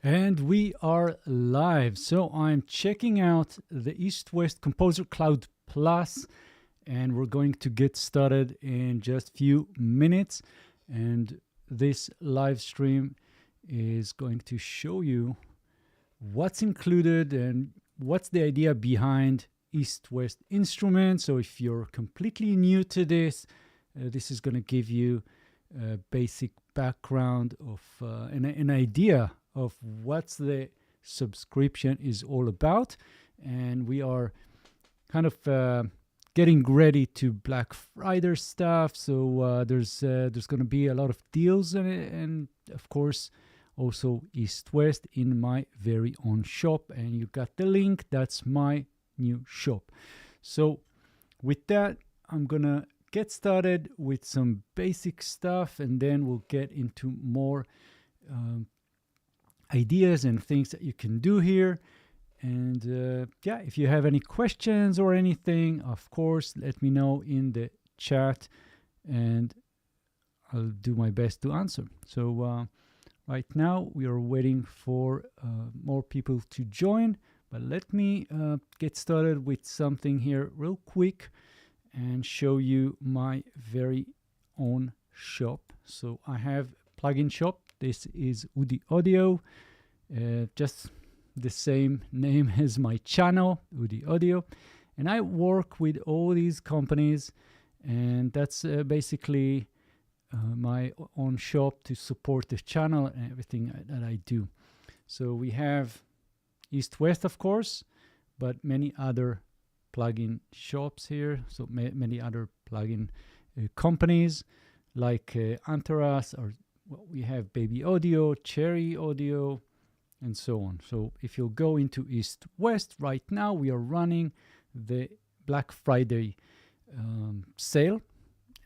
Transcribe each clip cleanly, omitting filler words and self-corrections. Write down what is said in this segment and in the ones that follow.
And we are live. So I'm checking out the EastWest ComposerCloud Plus, and we're going to get started in just a few minutes. And this live stream is going to show you what's included and what's the idea behind EastWest Instruments. So if you're completely new to this, this is going to give you a basic background of an idea of what's the subscription is all about. And we are kind of getting ready to Black Friday stuff. So there's going to be a lot of deals in it, and of course also EastWest in my very own shop. And you got the link. That's my new shop. So with that, I'm gonna get started with some basic stuff, and then we'll get into more ideas and things that you can do here. And yeah, if you have any questions or anything, of course, let me know in the chat and I'll do my best to answer. So right now we are waiting for more people to join, but let me get started with something here real quick and show you my very own shop. So I have a plugin shop. This is myaudio, just the same name as my channel, myaudio. And I work with all these companies, and that's basically my own shop to support the channel and everything that I do. So we have EastWest, of course, but many other plugin shops here. So many other plugin companies like Antaras, or we have Baby Audio, Cherry Audio, and so on. So if you'll go into EastWest right now, we are running the Black Friday sale.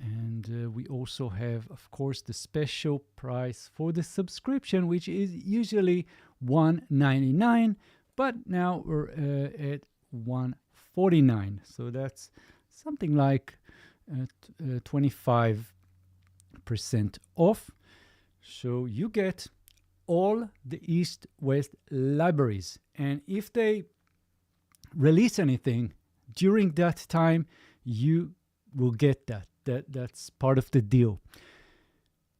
And we also have, of course, the special price for the subscription, which is usually $199, but now we're at $149. So that's something like 25% off. So you get all the EastWest libraries. And if they release anything during that time, you will get that. That's part of the deal.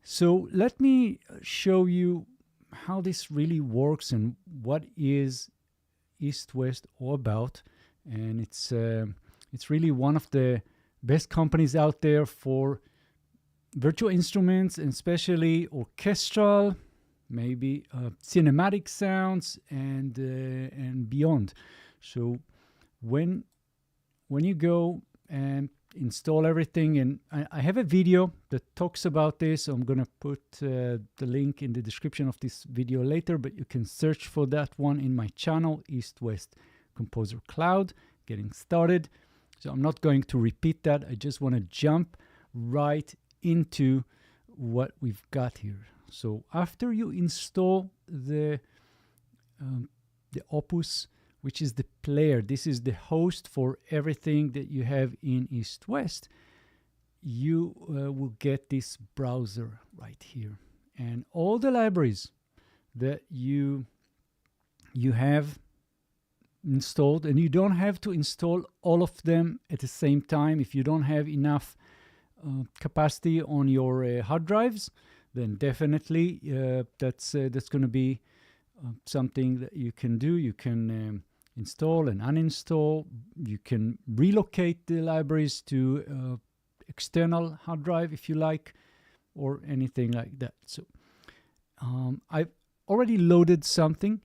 So let me show you how this really works and what is EastWest all about. And it's really one of the best companies out there for virtual instruments, and especially orchestral, maybe cinematic sounds, and beyond. So when you go and install everything, and I have a video that talks about this. I'm gonna put the link in the description of this video later, but you can search for that one in my channel, EastWest Composer Cloud, getting started. So I'm not going to repeat that. I just want to jump right into what we've got here. So after you install the Opus, which is the player, this is the host for everything that you have in EastWest, you will get this browser right here. And all the libraries that you have installed, and you don't have to install all of them at the same time. If you don't have enough capacity on your hard drives, then definitely that's going to be something that you can do. You can install and uninstall. You can relocate the libraries to external hard drive if you like, or anything like that. So I've already loaded something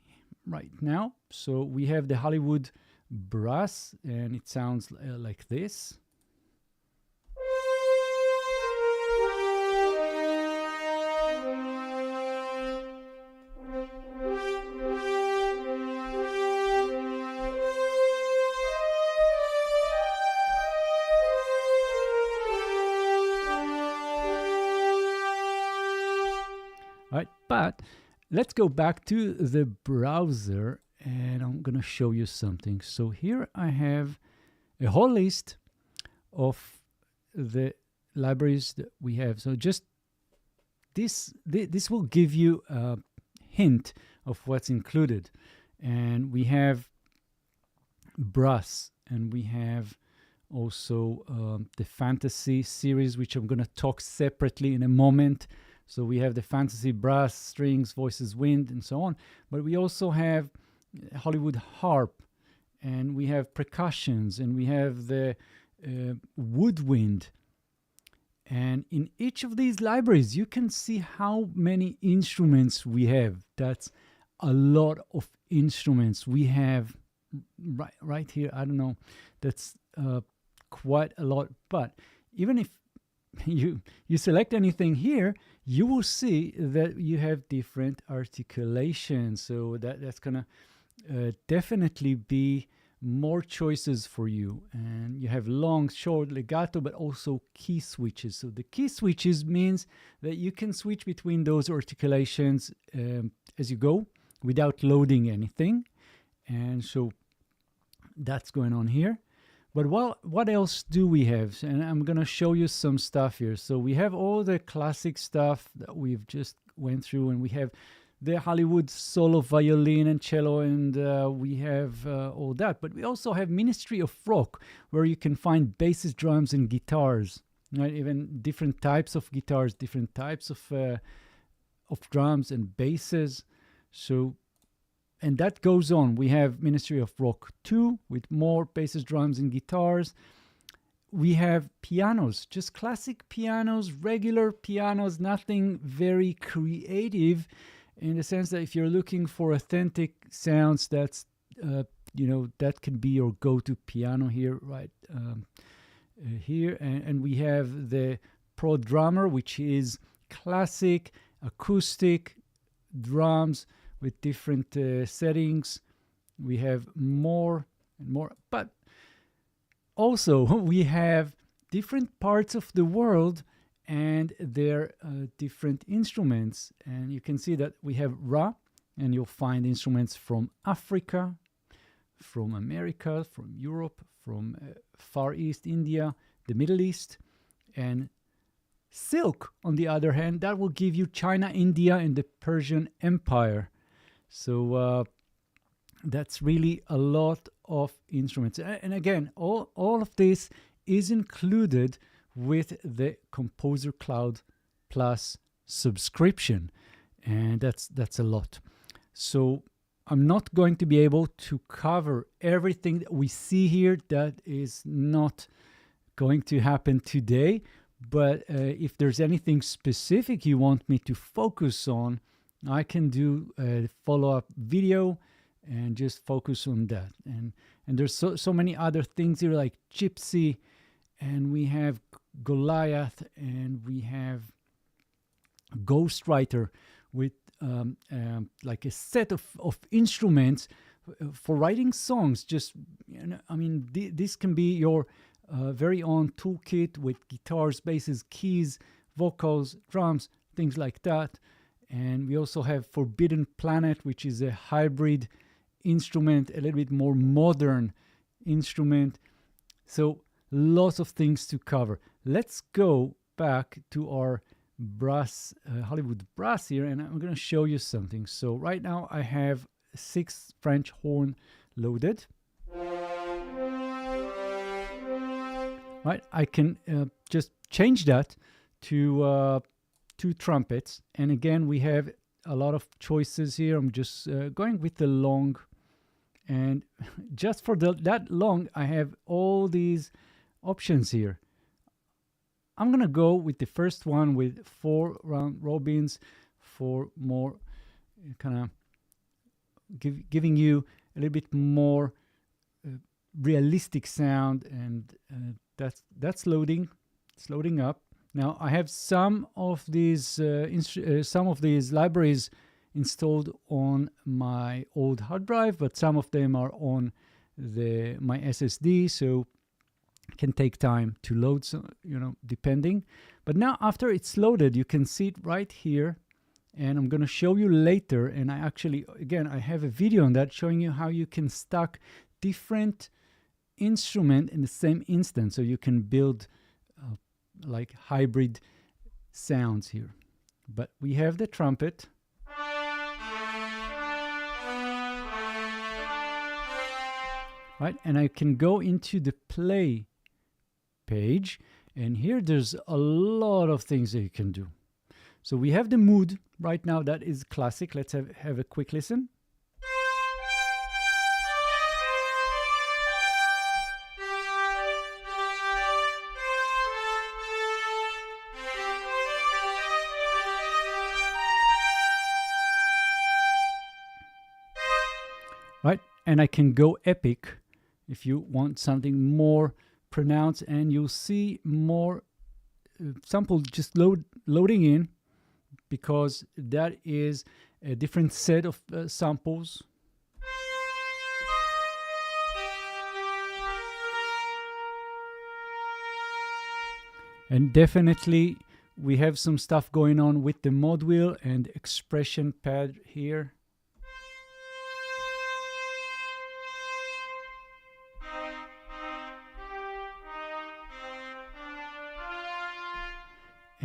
right now. So we have the Hollywood brass, and it sounds like this. Right, but let's go back to the browser, and I'm going to show you something. So here I have a whole list of the libraries that we have. So just this will give you a hint of what's included. And we have brass, and we have also the fantasy series, which I'm going to talk separately in a moment. So we have the fantasy brass, strings, voices, wind, and so on. But we also have Hollywood harp, and we have percussions, and we have the woodwind. And in each of these libraries, you can see how many instruments we have. That's a lot of instruments we have right here. I don't know, that's quite a lot. But even if you select anything here, you will see that you have different articulations. So that's gonna definitely be more choices for you. And you have long, short, legato, but also key switches. So the key switches means that you can switch between those articulations as you go without loading anything. And so that's going on here. But what else do we have? And I'm going to show you some stuff here. So we have all the classic stuff that we've just went through, and we have the Hollywood solo violin and cello, and we have all that. But we also have Ministry of Rock, where you can find basses, drums, and guitars, right? Even different types of guitars, different types of drums and basses. So, and that goes on. We have Ministry of Rock 2 with more basses, drums, and guitars. We have pianos, just classic pianos, regular pianos, nothing very creative, in the sense that if you're looking for authentic sounds, that's that can be your go-to piano here, right here. And we have the Pro Drummer, which is classic acoustic drums with different settings. We have more and more, but also we have different parts of the world and their different instruments. And you can see that we have Ra, and you'll find instruments from Africa, from America, from Europe, from Far East, India, the Middle East. And Silk, on the other hand, that will give you China, India, and the Persian Empire. So that's really a lot of instruments. And again, all of this is included with the ComposerCloud Plus subscription. And that's a lot. So I'm not going to be able to cover everything that we see here. That is not going to happen today. But if there's anything specific you want me to focus on, I can do a follow-up video and just focus on that. And there's so many other things here, like Gypsy, and we have Goliath, and we have Ghostwriter with like a set of instruments for writing songs. Just, I mean, this can be your very own toolkit with guitars, basses, keys, vocals, drums, things like that. And we also have Forbidden Planet, which is a hybrid instrument, a little bit more modern instrument. So lots of things to cover. Let's go back to our brass, Hollywood brass here, and I'm going to show you something. So right now I have 6 French horn loaded. Right, I can just change that to 2 trumpets, and again we have a lot of choices here. I'm just going with the long, and just for that long I have all these options here. I'm gonna go with the first one with 4 round robins for more kind of giving you a little bit more realistic sound, and that's loading. It's loading up. Now I have some of these libraries installed on my old hard drive, but some of them are on my SSD, so it can take time to load, so, depending. But now after it's loaded, you can see it right here, and I'm going to show you later. And I actually, again, I have a video on that showing you how you can stack different instrument in the same instance, so you can build like hybrid sounds here. But we have the trumpet, right? And I can go into the play page, and here there's a lot of things that you can do. So we have the mood right now, that is classic. Let's have a quick listen. Right, and I can go epic if you want something more pronounced, and you'll see more samples just loading in, because that is a different set of samples. And definitely we have some stuff going on with the mod wheel and expression pad here.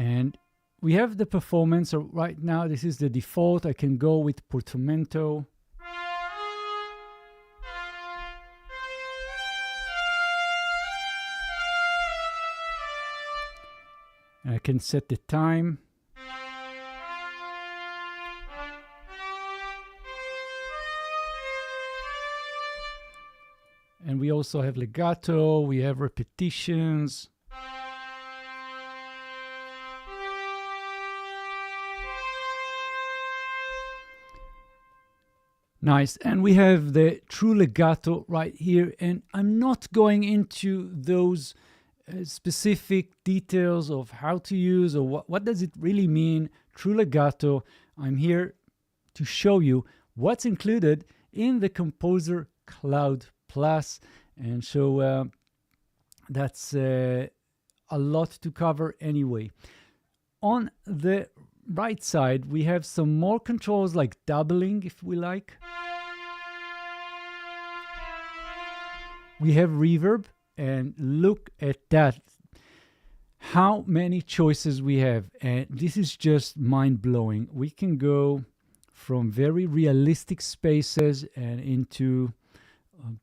And we have the performance. So right now, this is the default. I can go with portamento. And I can set the time. And we also have legato, we have repetitions. Nice, and we have the true legato right here, and I'm not going into those specific details of how to use or what does it really mean, true legato. I'm here to show you what's included in the Composer Cloud Plus, and so that's a lot to cover anyway. On the right side, we have some more controls like doubling, if we like. We have reverb, and look at that. How many choices we have, and this is just mind-blowing. We can go from very realistic spaces and into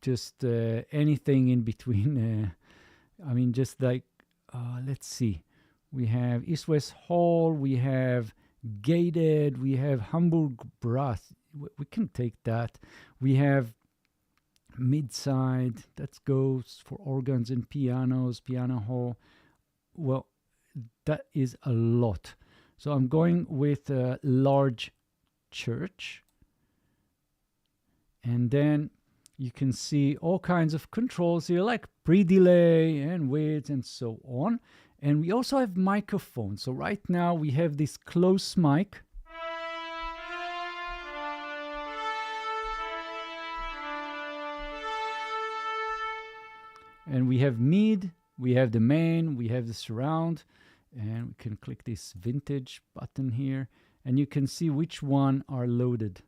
just anything in between. I mean, just like, let's see. We have EastWest Hall, we have gated, we have Hamburg Brass. We can take that. We have mid-side, that goes for organs and pianos, piano hall. Well, that is a lot. So I'm going with a large church. And then you can see all kinds of controls here, like pre-delay and width and so on. And we also have microphones. So right now we have this close mic. And we have mid, we have the main, we have the surround, and we can click this vintage button here, and you can see which one are loaded.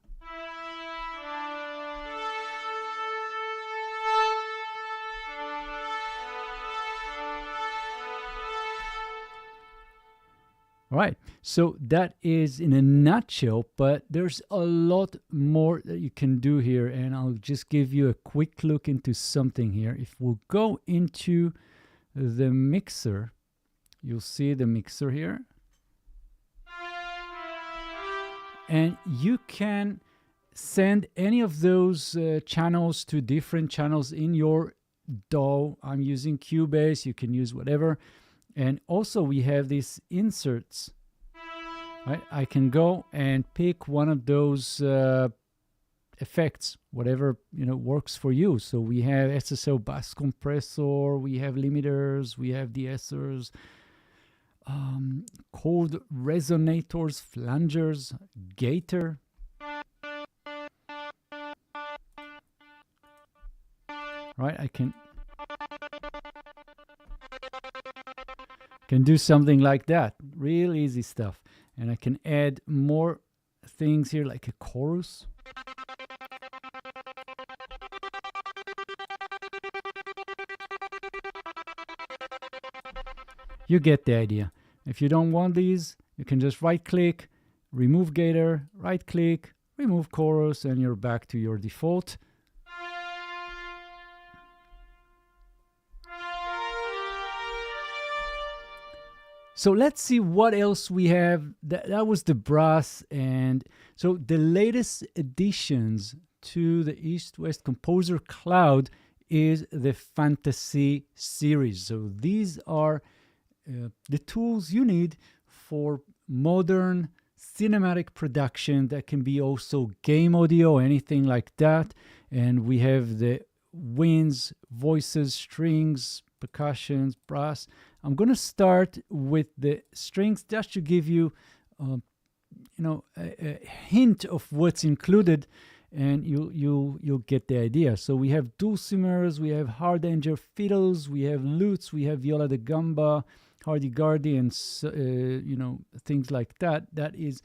All right, so that is in a nutshell, but there's a lot more that you can do here, and I'll just give you a quick look into something here. If we'll go into the mixer, you'll see the mixer here. And you can send any of those channels to different channels in your DAW. I'm using Cubase, you can use whatever. And also we have these inserts, right? I can go and pick one of those effects, whatever works for you. So we have SSL bass compressor, we have limiters, we have de-essers, chord resonators, flangers, gator. Right, I can do something like that. Real easy stuff. And I can add more things here, like a chorus. You get the idea. If you don't want these, you can just right click, remove gator, right click, remove chorus, and you're back to your default. So let's see what else we have. That was the brass. And so the latest additions to the EastWest Composer Cloud is the Fantasy series. So these are the tools you need for modern cinematic production. That can be also game audio, anything like that. And we have the winds, voices, strings, percussions, brass. I'm going to start with the strings just to give you, a hint of what's included, and you'll get the idea. So we have dulcimers, we have hardanger fiddles, we have lutes, we have viola da gamba, hurdy-gurdy, and things like that. That is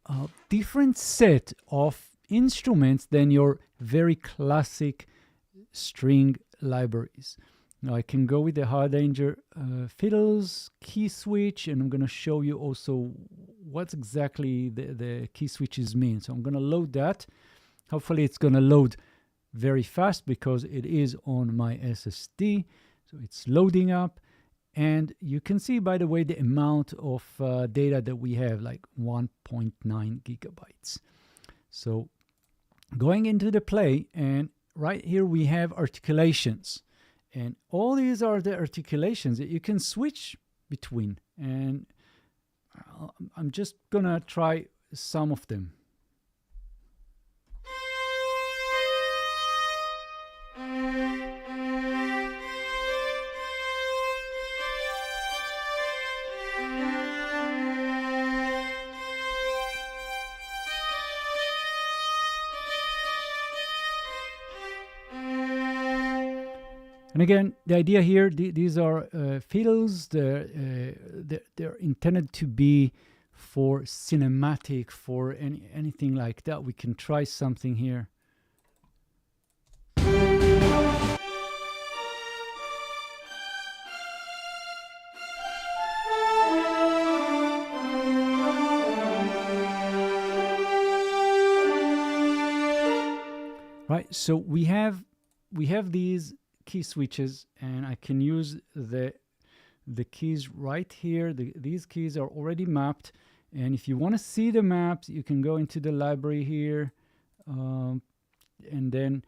a different set of instruments than your very classic string libraries. Now I can go with the hardanger fiddles, key switch, and I'm going to show you also what's exactly the key switches mean. So I'm going to load that. Hopefully it's going to load very fast because it is on my SSD. So it's loading up. And you can see, by the way, the amount of data that we have, like 1.9 gigabytes. So going into the play, and right here we have articulations. And all these are the articulations that you can switch between. And I'm just going to try some of them. And again, the idea here, these are fiddles. They're intended to be for cinematic, for anything like that. We can try something here. Right, so we have these key switches, and I can use the keys right here. These keys are already mapped, and if you want to see the maps, you can go into the library here, and then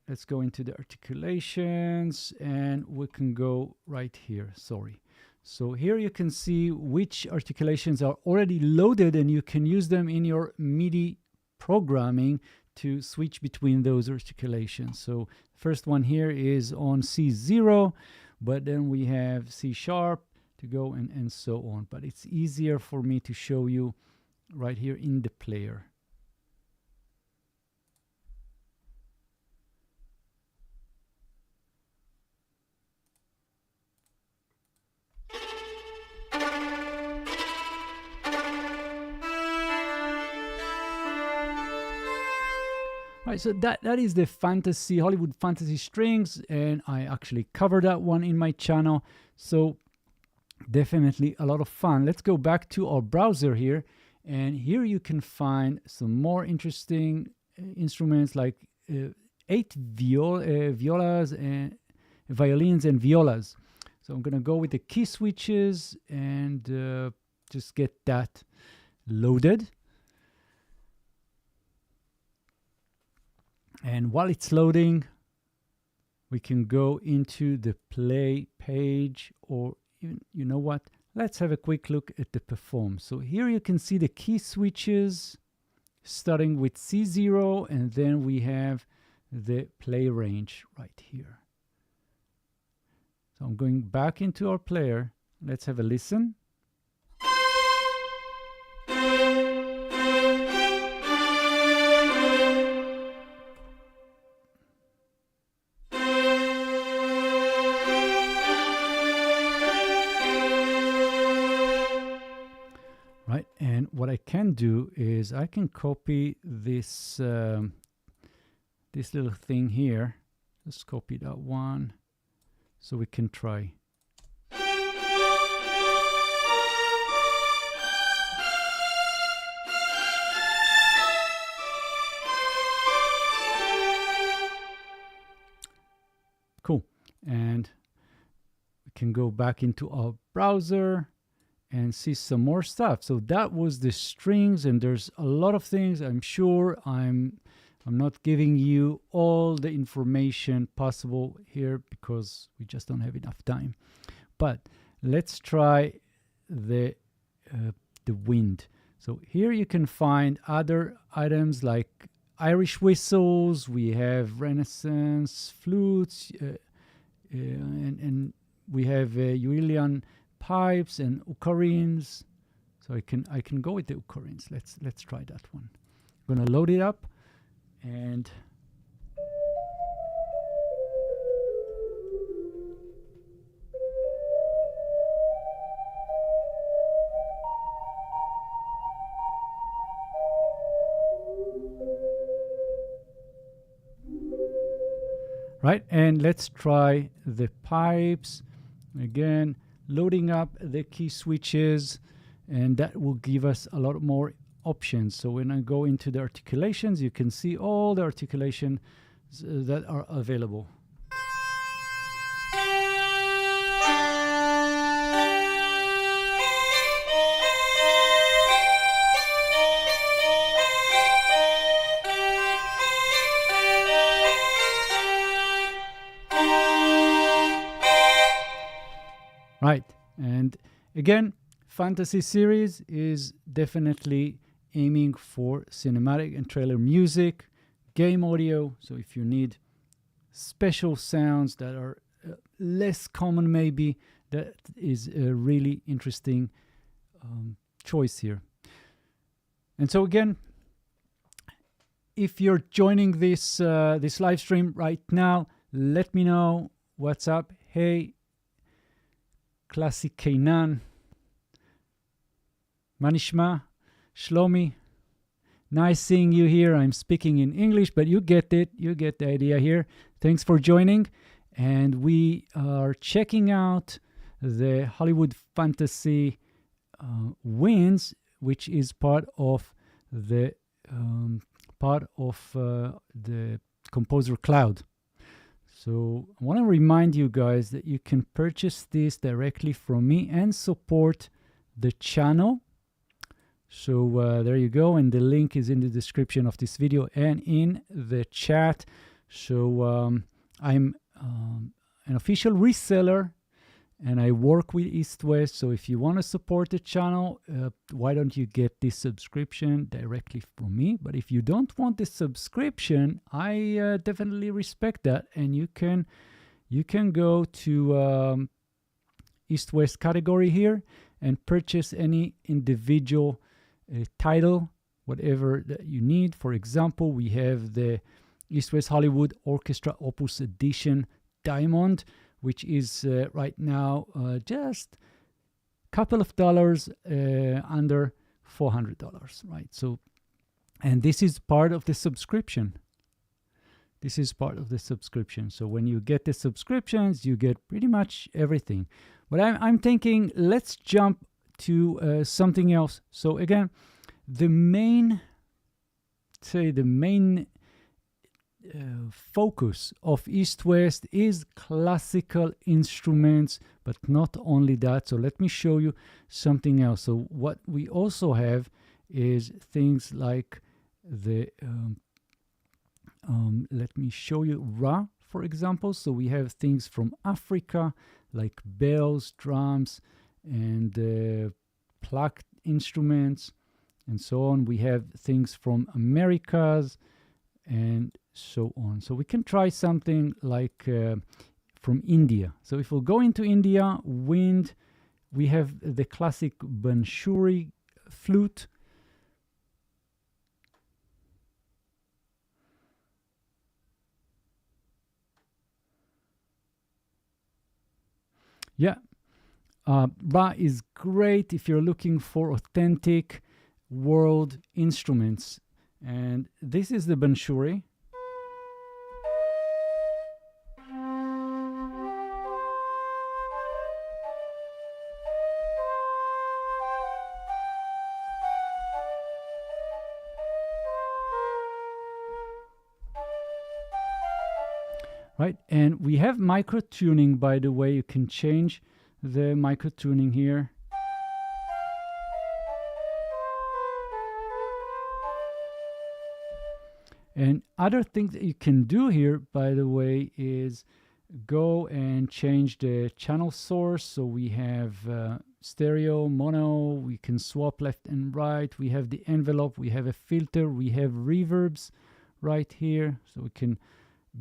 let's go into the articulations, and we can go right here. Sorry. So here you can see which articulations are already loaded, and you can use them in your MIDI programming to switch between those articulations. So first one here is on C0, but then we have C sharp to go and so on. But it's easier for me to show you right here in the player. Right, so that is the Hollywood fantasy strings, and I actually covered that one in my channel. So definitely a lot of fun. Let's go back to our browser here, and here you can find some more interesting instruments like 8 violas and violins and violas. So I'm gonna go with the key switches and just get that loaded. And while it's loading, we can go into the play page, or even, you know what? Let's have a quick look at the perform. So here you can see the key switches starting with C0, and then we have the play range right here. So I'm going back into our player. Let's have a listen. Right, and what I can do is I can copy this this little thing here. Let's copy that one so we can try. Cool, and we can go back into our browser. and see some more stuff. So that was the strings, and there's a lot of things. I'm sure I'm not giving you all the information possible here because we just don't have enough time. But let's try the wind. So here you can find other items like Irish whistles. We have Renaissance flutes, and we have Uilleann pipes and ocarines. So I can go with the ocarines. Let's try that one. I'm gonna load it up, and right, and let's try the pipes again, loading up the key switches, and that will give us a lot more options. So when I go into the articulations, you can see all the articulations that are available. Right, and again, Fantasy series is definitely aiming for cinematic and trailer music, game audio. So if you need special sounds that are less common, maybe, that is a really interesting choice here. And so again, if you're joining this this live stream right now, let me know what's up. Hey, Classic Kainan, Manishma, Shlomi, nice seeing you here. I'm speaking in English, but you get it. You get the idea here. Thanks for joining. And we are checking out the Hollywood Fantasy Wins, which is part of the Composer Cloud. So I want to remind you guys that you can purchase this directly from me and support the channel. So there you go, and the link is in the description of this video and in the chat. So I'm an official reseller, and I work with EastWest. So if you want to support the channel, why don't you get this subscription directly from me? But if you don't want this subscription, I definitely respect that, and you can go to EastWest category here and purchase any individual title, whatever that you need. For example, we have the EastWest Hollywood Orchestra Opus Edition Diamond, which is right now just a couple of dollars under $400, right? So, and this is part of the subscription. This is part of the subscription. So when you get the subscriptions, you get pretty much everything. But I'm thinking, let's jump to something else. So again, the main focus of EastWest is classical instruments, but not only that. So let me show you something else. So what we also have is things like the let me show you Ra, for example. So we have things from Africa like bells, drums, and plucked instruments, and so on. We have things from Americas and so on. So we can try something like from India. So if we'll go into India, wind, we have the classic Bansuri flute. Yeah, Ra is great if you're looking for authentic world instruments. And this is the Bansuri. Right, and we have micro tuning, by the way. You can change the micro tuning here. And other things that you can do here, by the way, is go and change the channel source. So we have stereo, mono, we can swap left and right, we have the envelope, we have a filter, we have reverbs right here, so we can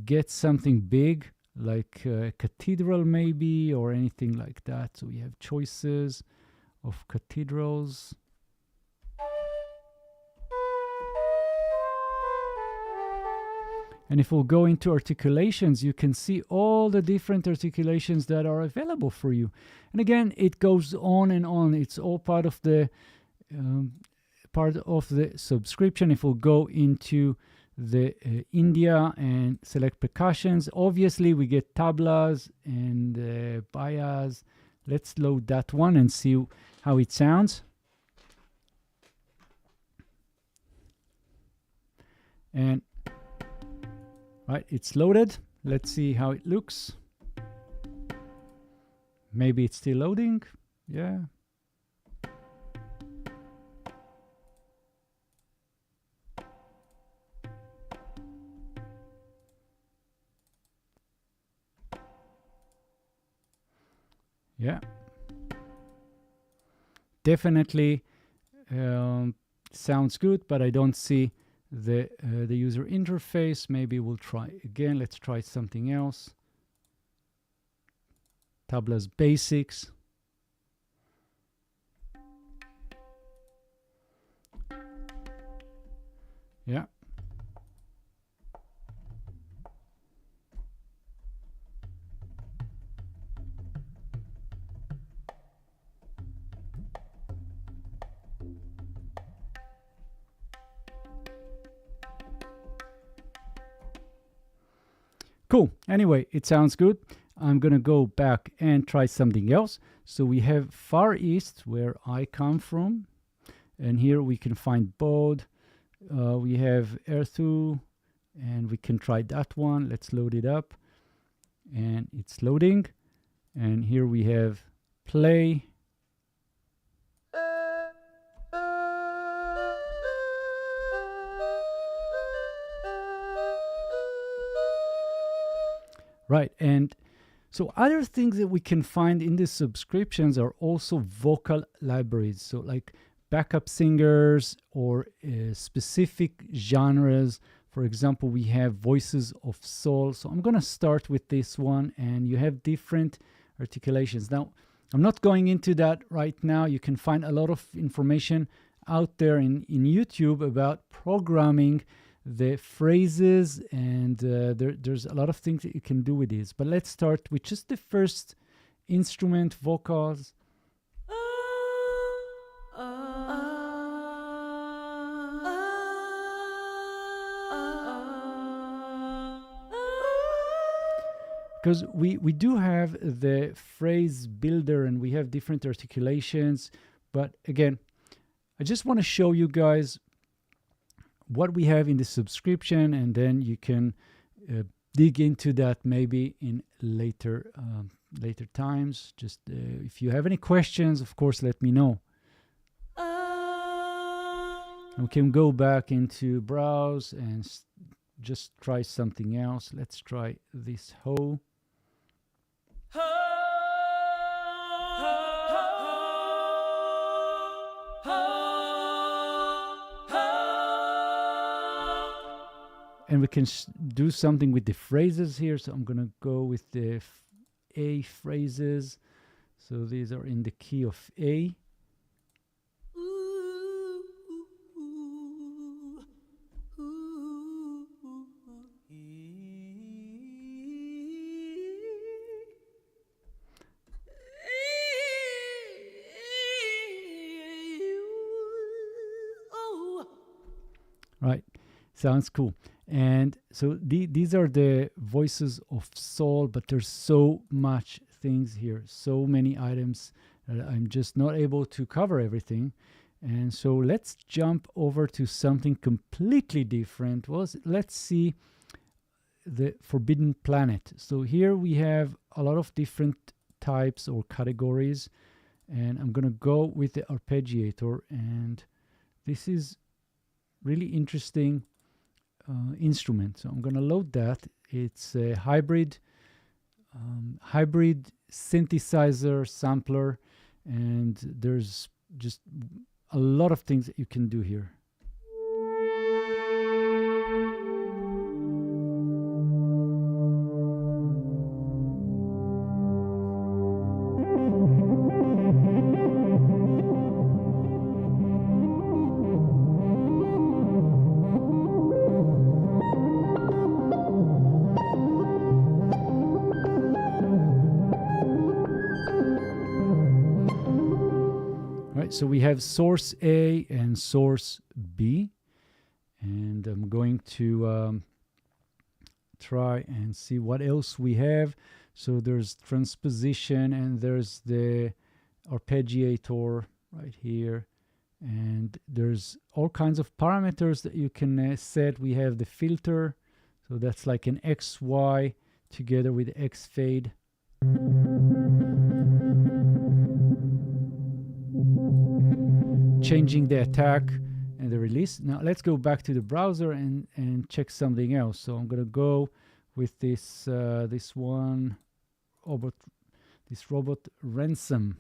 get something big like a cathedral maybe, or anything like that. So we have choices of cathedrals. And if we'll go into articulations, you can see all the different articulations that are available for you. And again, it goes on and on. It's all part of the subscription. If we'll go into the India and select percussions, obviously we get tablas and bayas. Let's load that one and see how it sounds. And right, it's loaded. Let's see how it looks. Maybe it's still loading. Yeah. Yeah. Definitely sounds good, but I don't see the user interface. Maybe we'll try again. Let's try something else. Tabla's basics. Yeah. Cool. Anyway, it sounds good. I'm going to go back and try something else. So we have Far East, where I come from. And here we can find Bode. We have Erthu, and we can try that one. Let's load it up. And it's loading. And here we have play. Right, and so other things that we can find in the subscriptions are also vocal libraries. So like backup singers or specific genres. For example, we have Voices of Soul. So I'm going to start with this one, and you have different articulations. Now, I'm not going into that right now. You can find a lot of information out there in YouTube about programming the phrases, and there's a lot of things that you can do with these. But let's start with just the first instrument, vocals. Because we do have the phrase builder and we have different articulations. But again, I just want to show you guys what we have in the subscription, and then you can dig into that maybe in later times. Just if you have any questions, of course, let me know. And we can go back into browse and just try something else. Let's try this ho. And we can do something with the phrases here. So I'm going to go with the A phrases. So these are in the key of A. Right. Sounds cool. And so these are the Voices of Soul, but there's so much things here, so many items that I'm just not able to cover everything. And so let's jump over to something completely different. Well, let's see the Forbidden Planet. So here we have a lot of different types or categories, and I'm going to go with the arpeggiator, and this is really interesting. instrument. So I'm going to load that. It's a hybrid synthesizer sampler, and there's just a lot of things that you can do here. So we have source A and source B, and I'm going to try and see what else we have. So there's transposition, and there's the arpeggiator right here, and there's all kinds of parameters that you can set. We have the filter, so that's like an XY together with X fade. Changing the attack and the release. Now let's go back to the browser and check something else. So I'm gonna go with this this robot ransom.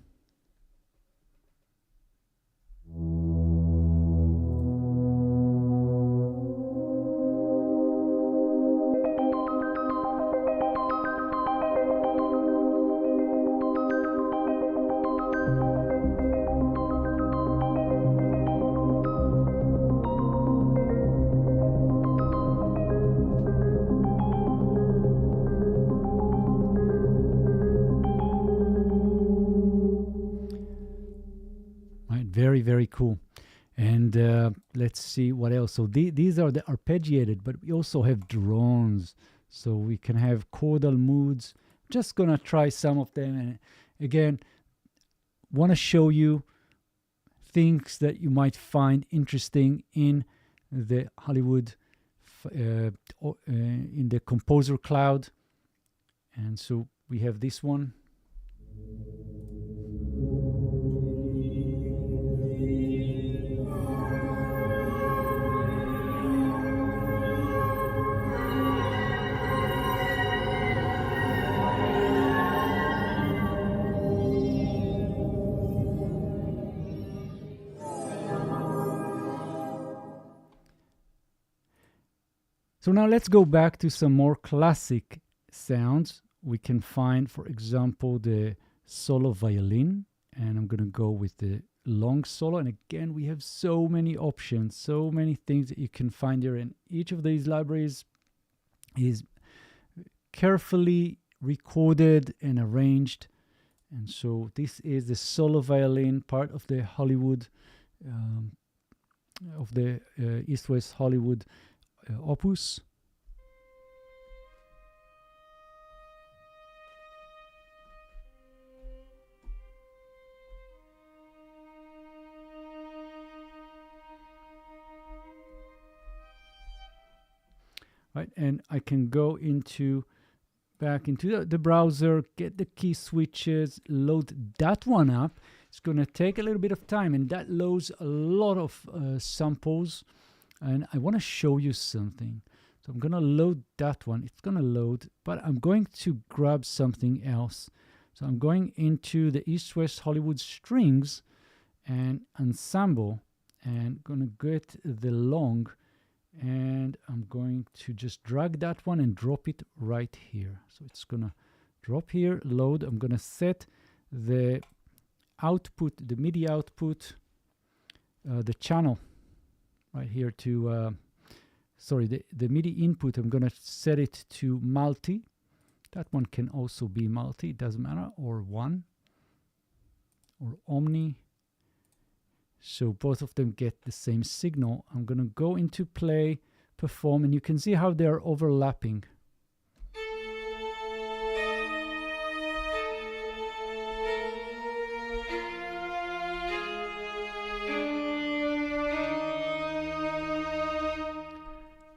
Very, very cool. And let's see what else. So these are the arpeggiated, but we also have drones. So we can have chordal moods. Just gonna try some of them. And again, want to show you things that you might find interesting in the Hollywood, in the Composer Cloud. And so we have this one. So now let's go back to some more classic sounds. We can find, for example, the solo violin, and I'm going to go with the long solo. And again, we have so many options, so many things that you can find here. And each of these libraries is carefully recorded and arranged. And so this is the solo violin, part of the Hollywood, of the EastWest Hollywood Opus. Right, and I can go back into the browser, get the key switches, load that one up. It's going to take a little bit of time, and that loads a lot of samples. And I want to show you something. So I'm going to load that one. It's going to load, but I'm going to grab something else. So I'm going into the EastWest Hollywood strings and ensemble, and going to get the long, and I'm going to just drag that one and drop it right here. So it's going to drop here, load. I'm going to set the output, the MIDI output, the channel right here to, the MIDI input, I'm going to set it to multi. That one can also be multi, it doesn't matter, or one, or omni. So both of them get the same signal. I'm going to go into play, perform, and you can see how they're overlapping.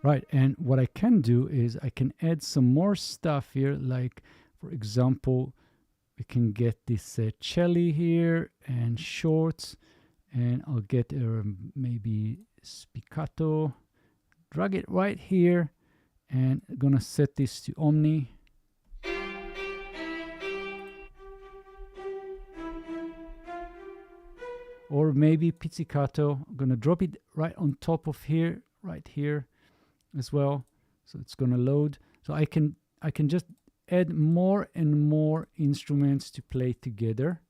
Right, and what I can do is I can add some more stuff here, like, for example, we can get this cello here and shorts, and I'll get maybe spiccato, drag it right here, and I'm gonna set this to Omni. Or maybe pizzicato. I'm gonna drop it right on top of here, right here as well. So it's gonna load. So I can just add more and more instruments to play together.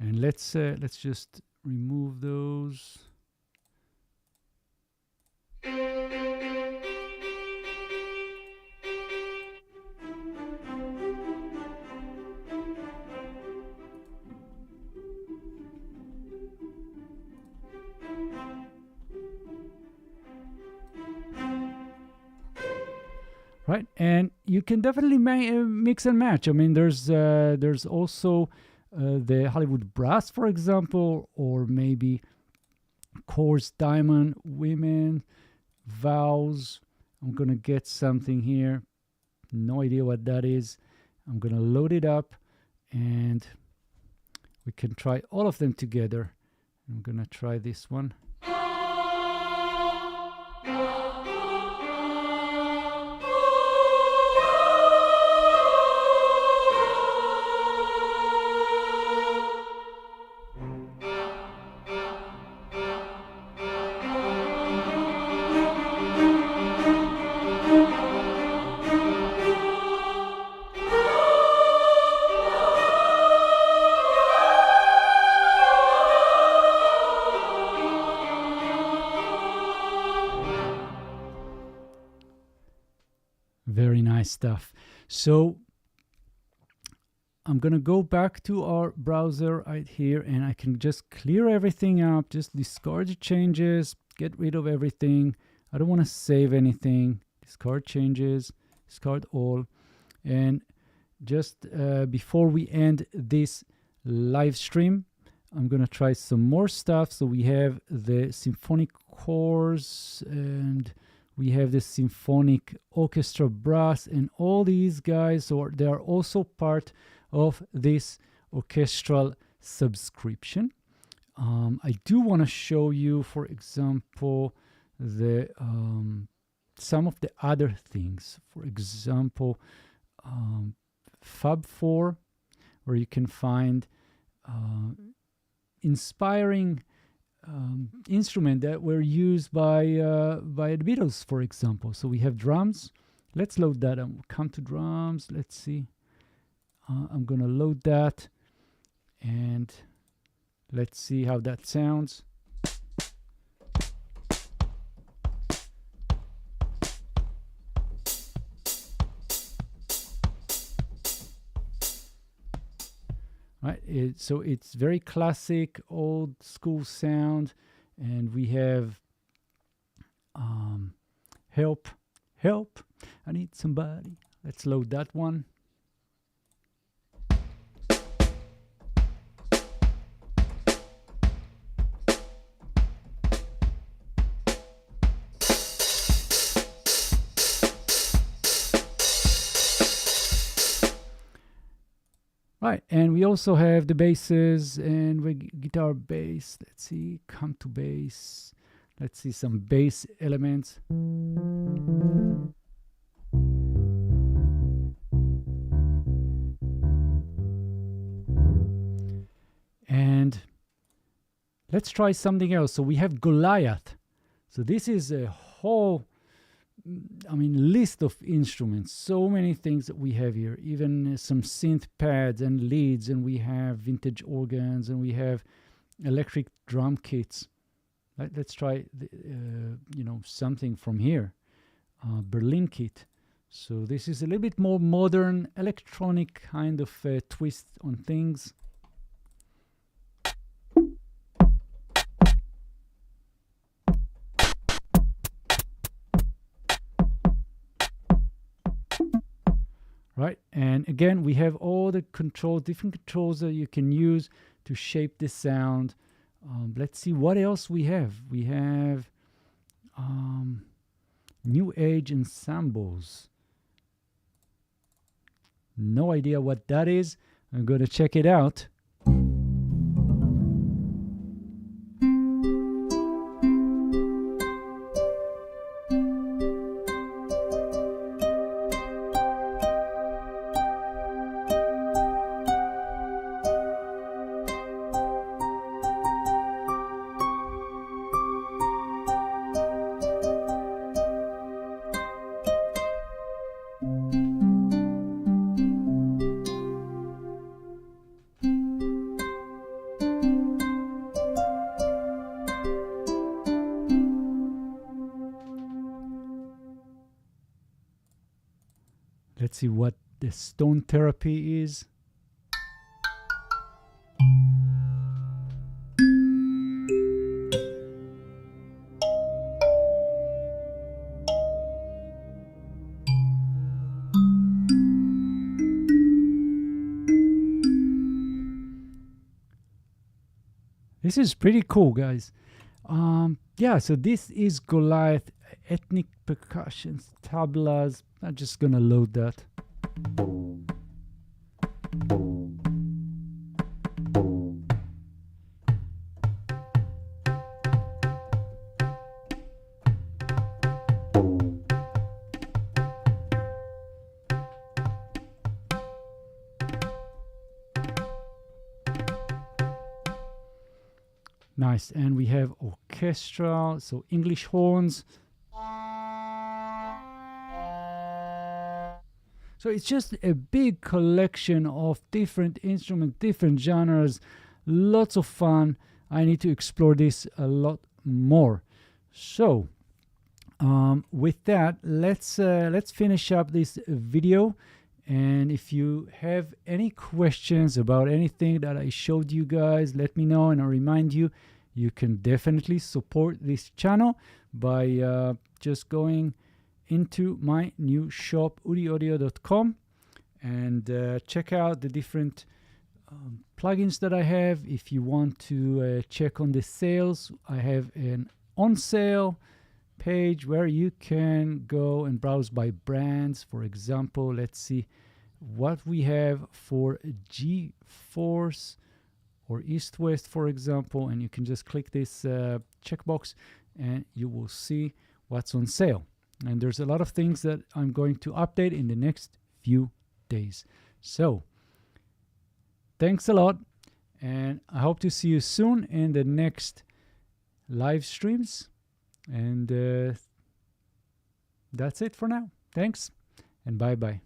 And let's just remove those. Right, and you can definitely mix and match. I mean, there's also the Hollywood Brass, for example, or maybe Chorus Diamond, Women, Vows. I'm gonna get something here. No idea what that is. I'm gonna load it up, and we can try all of them together. I'm gonna try this one. Very nice stuff. So I'm gonna go back to our browser right here, and I can just clear everything up, just discard the changes, get rid of everything. I don't want to save anything. Discard changes, discard all. And just before we end this live stream, I'm gonna try some more stuff. So we have the symphonic chorus, and we have the symphonic orchestra brass, and all these guys, so they are also part of this orchestral subscription. I do want to show you, for example, the some of the other things. For example, Fab 4, where you can find inspiring instrument that were used by the Beatles, for example. So we have drums. Let's load that. Come to drums. Let's see. I'm gonna load that, and let's see how that sounds. Right, so it's very classic, old school sound, and we have help, I need somebody. Let's load that one. Right, and we also have the basses and guitar bass. Let's see, come to bass. Let's see some bass elements. And let's try something else. So we have Goliath. So this is a whole, list of instruments. So many things that we have here. Even some synth pads and leads, and we have vintage organs, and we have electric drum kits. Let's try, something from here. Berlin kit. So this is a little bit more modern, electronic kind of twist on things. Right, and again, we have all the controls, different controls that you can use to shape the sound. Let's see what else we have. We have New Age ensembles. No idea what that is. I'm going to check it out. Let's see what the stone therapy is. This is pretty cool, guys. Yeah, so this is Goliath, ethnic percussions, tablas. I'm just gonna load that. Nice, and we have orchestral, so English horns. So it's just a big collection of different instruments, different genres, lots of fun. I need to explore this a lot more. So with that, let's finish up this video. And if you have any questions about anything that I showed you guys, let me know. And I'll remind you, you can definitely support this channel by just going into my new shop, myaudio.com, and check out the different plugins that I have. If you want to check on the sales, I have an on sale page where you can go and browse by brands. For example, let's see what we have for G-Force or EastWest, for example, and you can just click this checkbox and you will see what's on sale. And there's a lot of things that I'm going to update in the next few days. So thanks a lot, and I hope to see you soon in the next live streams. And that's it for now. Thanks, and bye-bye.